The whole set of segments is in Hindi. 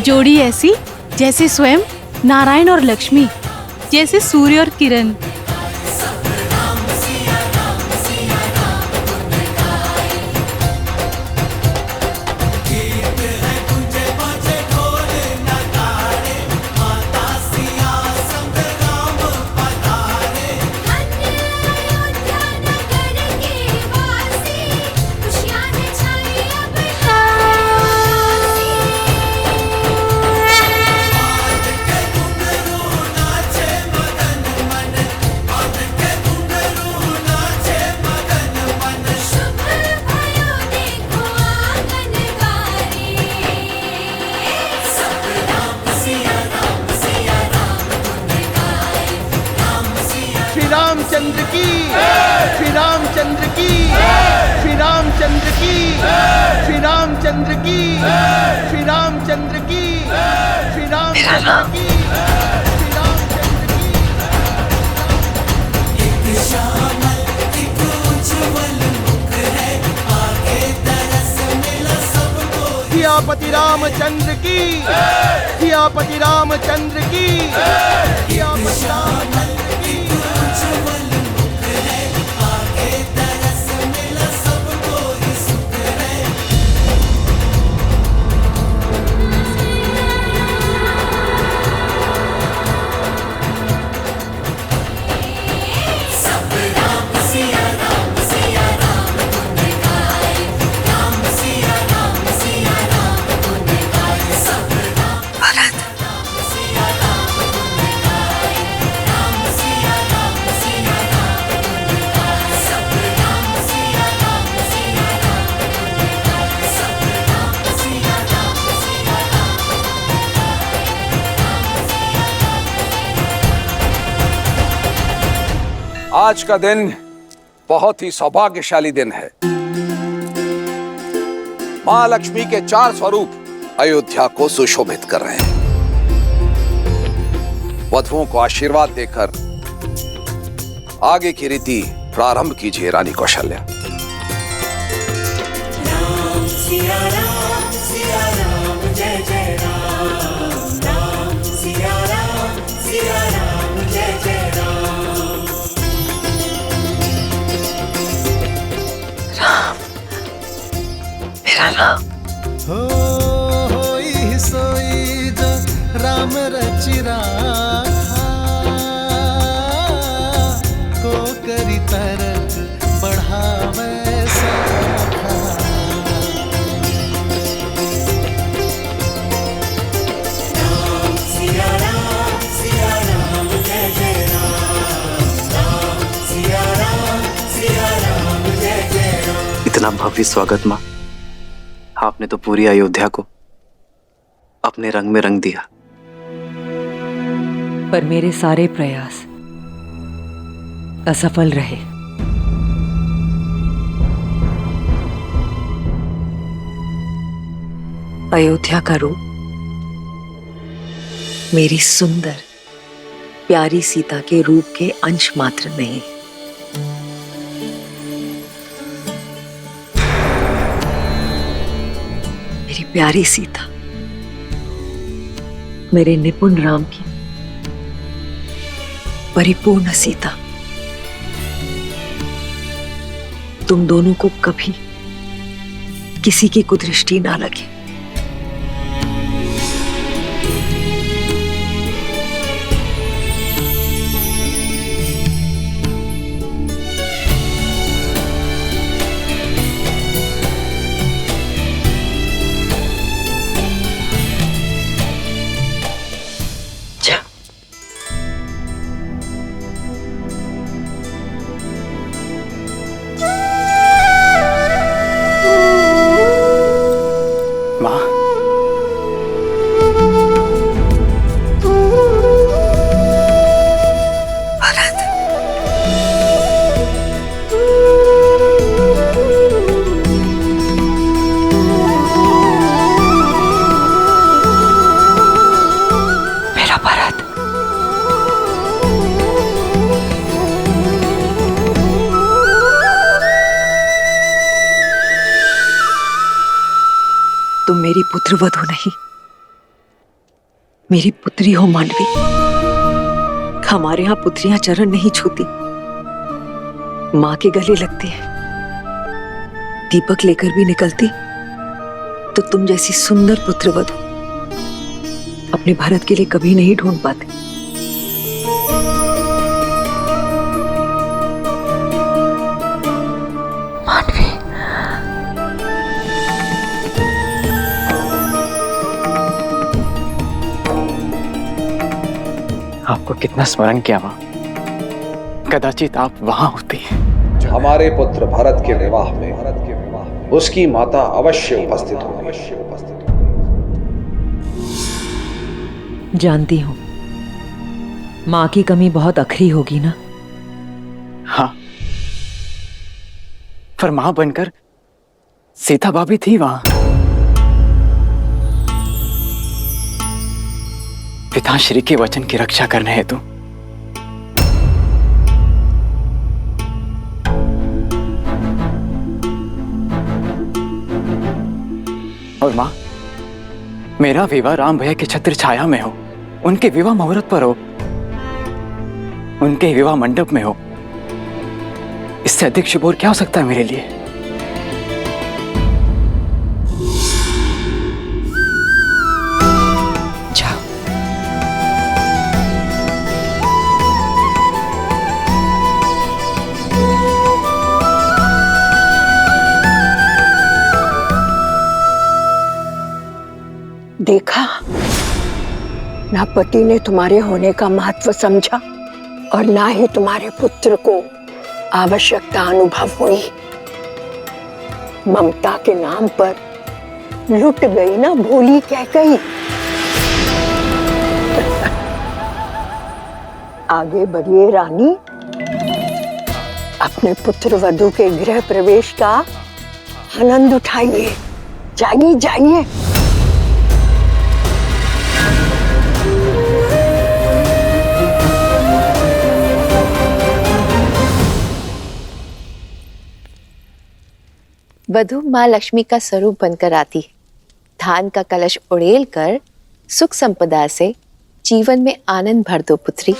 जोड़ी ऐसी जैसे स्वयं नारायण और लक्ष्मी, जैसे सूर्य और किरण। श्री रामचंद्र की, श्री रामचंद्र की, श्री रामचंद्र की, श्री रामचंद्र की, श्री रामचंद्र की, श्री रामचंद्र की, श्री रामचंद्र की। एक श्यामल एक उज्ज्वल मुख है, आगे तरस मिला सबको। सियापति रामचंद्र की, सियापति रामचंद्र की, सियापति रामचंद्र की। आज का दिन बहुत ही सौभाग्यशाली दिन है। मां लक्ष्मी के 4 स्वरूप अयोध्या को सुशोभित कर रहे हैं। वधुओं को आशीर्वाद देकर आगे की रीति प्रारंभ कीजिए रानी कौशल्या। राम सिया राम जय जय राम, राम सिया राम जय जय राम। राम मेरा राम। होई सोई जो राम रचि राखा, को करी तरक बढ़ावे सखा। राम सिया राम जय जय राम, राम सिया राम जय जय राम। इतना भव्य स्वागत माँ, आपने तो पूरी अयोध्या को अपने रंग में रंग दिया। पर मेरे सारे प्रयास असफल रहे। अयोध्या का रूप मेरी सुंदर प्यारी सीता के रूप के अंश मात्र नहीं। मेरी प्यारी सीता मेरे निपुण राम की परिपूर्ण सीता। तुम दोनों को कभी किसी की कुदृष्टि ना लगे। तुम मेरी पुत्रवधू नहीं, मेरी पुत्री हो मानवी। हमारे यहाँ पुत्रियां चरण नहीं छूती, माँ के गले लगती है। दीपक लेकर भी निकलती तो तुम जैसी सुंदर पुत्रवधू अपने भारत के लिए कभी नहीं ढूंढ पाते। मानवी, आपको कितना स्मरण किया माँ, कदाचित आप वहां होती। हमारे पुत्र भरत के विवाह में उसकी माता अवश्य उपस्थित होगी। जानती हूँ माँ की कमी बहुत अखरी होगी ना। हाँ, पर मां बनकर सीता भाभी थी वहां। पिताश्री के वचन की रक्षा करने हेतु। और मां, मेरा विवाह राम भैया की छत्र छाया में हो, उनके विवाह मुहूर्त पर हो, उनके विवाह मंडप में हो। इससे अधिक शुभ और क्या हो सकता है मेरे लिए। जाओ। देखा, ना पति ने तुम्हारे होने का महत्व समझा और ना ही तुम्हारे पुत्र को आवश्यकता अनुभव हुई। ममता के नाम पर लुट गई ना भोली कैकई। आगे बढ़िए रानी, अपने पुत्र वधू के गृह प्रवेश का आनंद उठाइए। जाइए जाइए। वधू माँ लक्ष्मी का स्वरूप बनकर आती है। धान का कलश उड़ेल कर सुख संपदा से जीवन में आनंद भर दो पुत्री।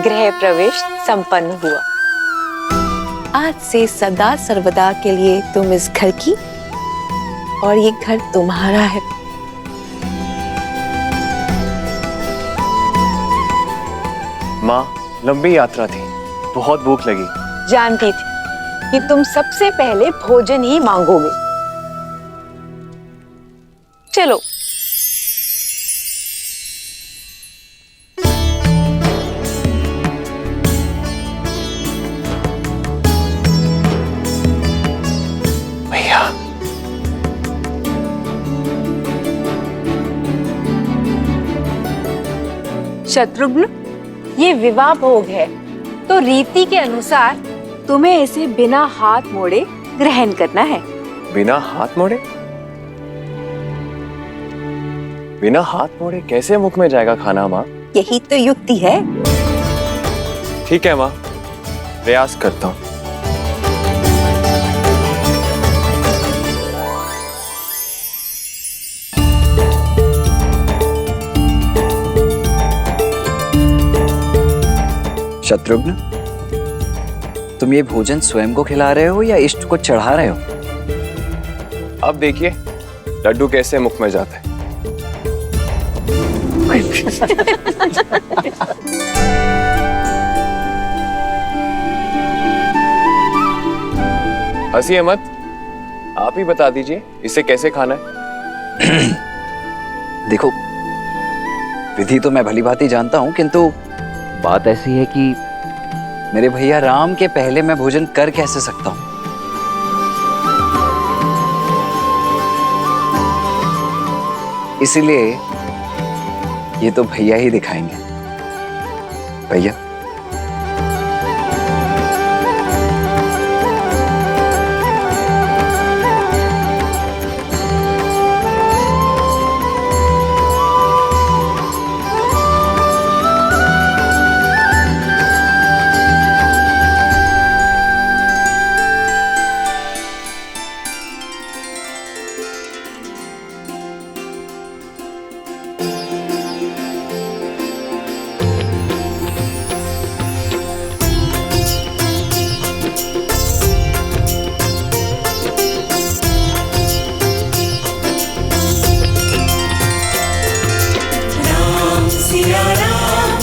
गृह प्रवेश संपन्न हुआ। आज से सदा सर्वदा के लिए तुम इस घर की और ये घर तुम्हारा है। माँ, लंबी यात्रा थी, बहुत भूख लगी। जानती थी कि तुम सबसे पहले भोजन ही मांगोगे। चलो। भैया, शत्रुघ्न, ये विवाह भोग है, तो रीति के अनुसार तुम्हें इसे बिना हाथ मोड़े ग्रहण करना है। बिना हाथ मोड़े? बिना हाथ मोड़े कैसे मुख में जाएगा खाना माँ? यही तो युक्ति है। ठीक है माँ, प्रयास करता हूँ। शत्रुघ्न, तुम ये भोजन स्वयं को खिला रहे हो या इष्ट को चढ़ा रहे हो? अब देखिए लड्डू कैसे मुख में जाता है। हंसिए मत, आप ही बता दीजिए इसे कैसे खाना है। देखो, विधि तो मैं भली भांति जानता हूं, किंतु बात ऐसी है कि मेरे भैया राम के पहले मैं भोजन कर कैसे सकता हूं? इसीलिए ये तो भैया ही दिखाएंगे। भैया, सिया राम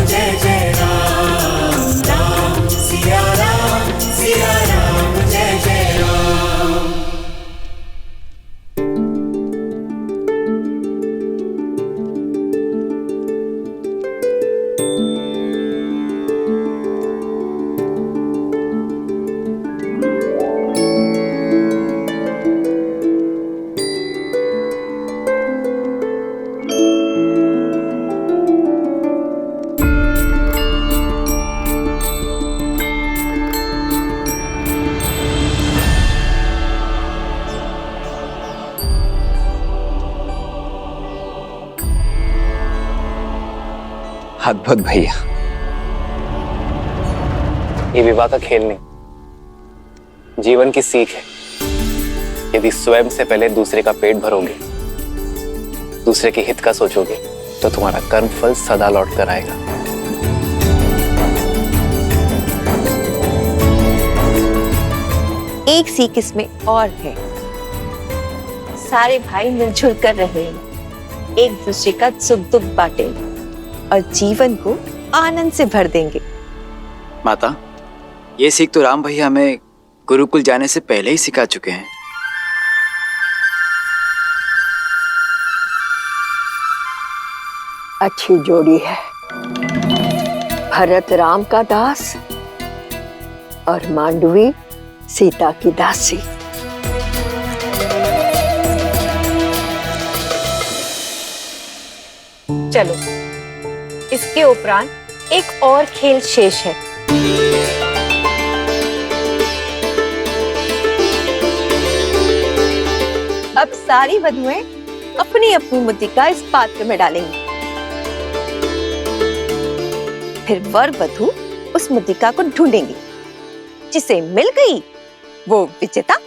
जय जय राम, राम सिया राम जय जय राम। अद्भुत भैया। ये विवाह का खेल नहीं, जीवन की सीख है। यदि स्वयं से पहले दूसरे का पेट भरोगे, दूसरे के हित का सोचोगे, तो तुम्हारा कर्म फल सदा लौट कर आएगा। एक सीख इसमें और है, सारे भाई मिलजुल कर रहे हैं, एक दूसरे का सुख दुख बांटेंगे और जीवन को आनंद से भर देंगे। माता, ये सीख तो राम भैया हमें गुरुकुल जाने से पहले ही सिखा चुके हैं। अच्छी जोड़ी है, भरत राम का दास और मांडवी सीता की दासी। चलो, इसके उपरांत एक और खेल शेष है। अब सारी वधुएं अपनी अपनी मुद्रिका इस पात्र में डालेंगी। फिर वर वधु उस मुद्रिका को ढूंढेंगी, जिसे मिल गई वो विजेता।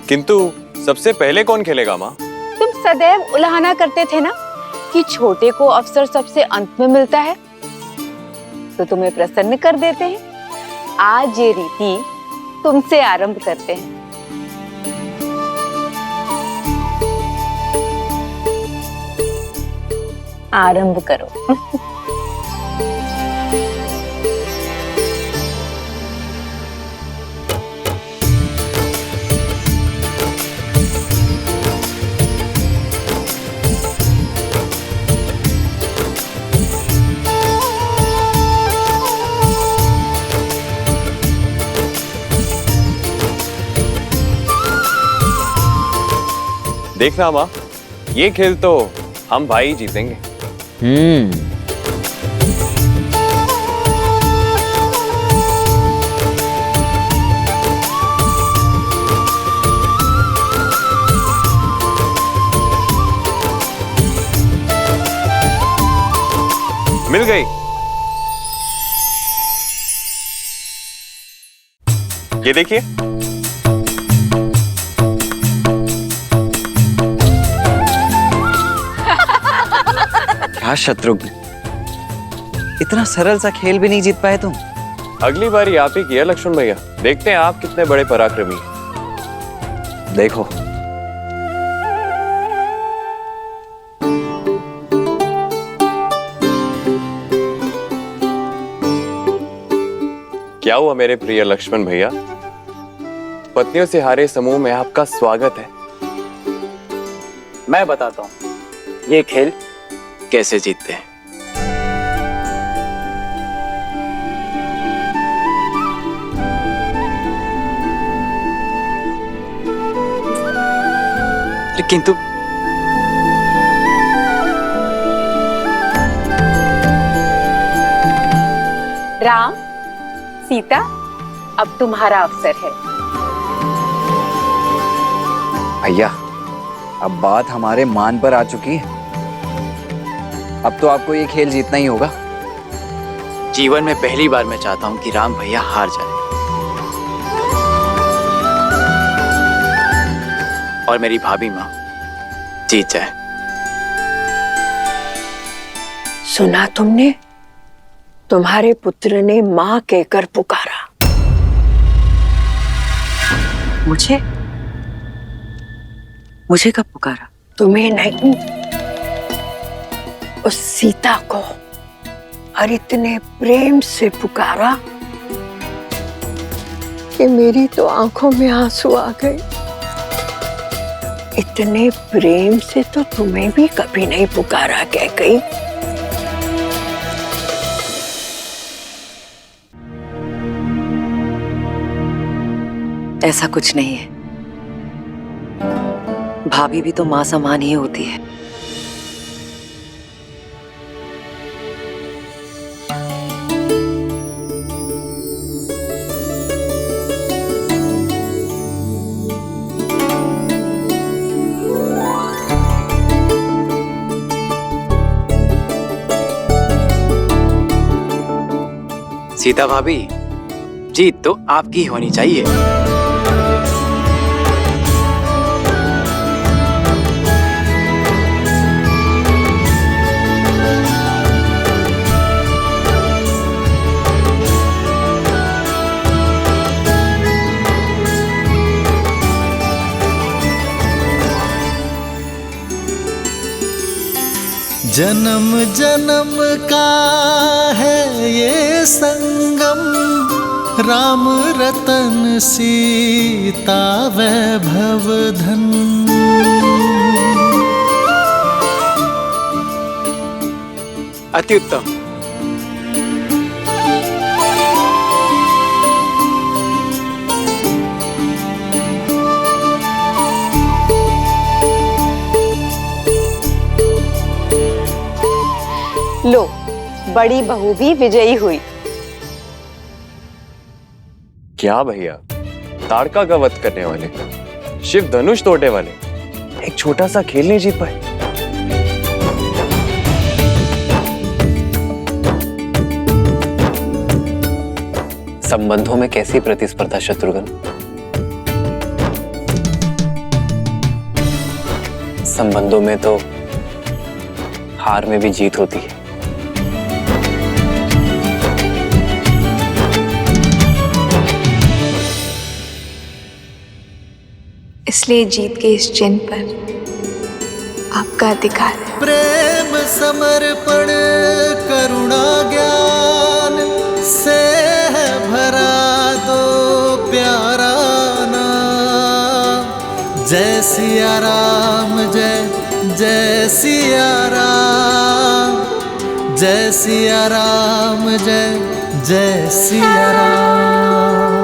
किंतु सबसे पहले कौन खेलेगा माँ? तुम सदैव उलाहना करते थे ना कि छोटे को अवसर सबसे अंत में मिलता है, तो तुम्हें प्रसन्न कर देते हैं। आज ये रीति तुमसे आरंभ करते हैं। आरंभ करो। देखना माँ, ये खेल तो हम भाई जीतेंगे। मिल गई। ये देखिए। क्या शत्रुघ्न, इतना सरल सा खेल भी नहीं जीत पाए तुम। अगली बारी आप ही किया लक्ष्मण भैया, देखते हैं आप कितने बड़े पराक्रमी हैं। देखो क्या हुआ मेरे प्रिय लक्ष्मण भैया? पत्नियों से हारे समूह में आपका स्वागत है। मैं बताता हूँ ये खेल कैसे जीतते हैं। किंतु राम, सीता, अब तुम्हारा अवसर है। भैया, अब बात हमारे मान पर आ चुकी है। अब तो आपको ये खेल जीतना ही होगा। जीवन में पहली बार मैं चाहता हूँ कि राम भैया हार जाए और मेरी भाभी माँ जीत जाए। सुना तुमने? तुम्हारे पुत्र ने माँ कहकर पुकारा। मुझे कब पुकारा? तुम्हें नहीं, उस सीता को। और इतने प्रेम से पुकारा कि मेरी तो आंखों में आंसू आ गए। इतने प्रेम से तो तुम्हें भी कभी नहीं पुकारा कैकेयी। ऐसा कुछ नहीं है। भाभी भी तो माँ समान ही होती है। सीता भाभी, जीत तो आपकी ही होनी चाहिए। जन्म जन्म का है ये संगम, राम रतन सीता वैभव धन। अति उत्तम। लो, बड़ी बहू भी विजयी हुई। क्या भैया, ताड़का का वध करने वाले, शिव धनुष तोड़ने वाले एक छोटा सा खेल नहीं जीत पाए। संबंधों में कैसी प्रतिस्पर्धा शत्रुघ्न? संबंधों में तो हार में भी जीत होती है। इसलिए जीत के इस चिन्ह पर आपका अधिकार है। प्रेम समर्पण करुणा ज्ञान से है भरा दो प्यारा नाम। जय सिया राम, जय जय सिया राम, जय सिया राम, जय जय सिया राम।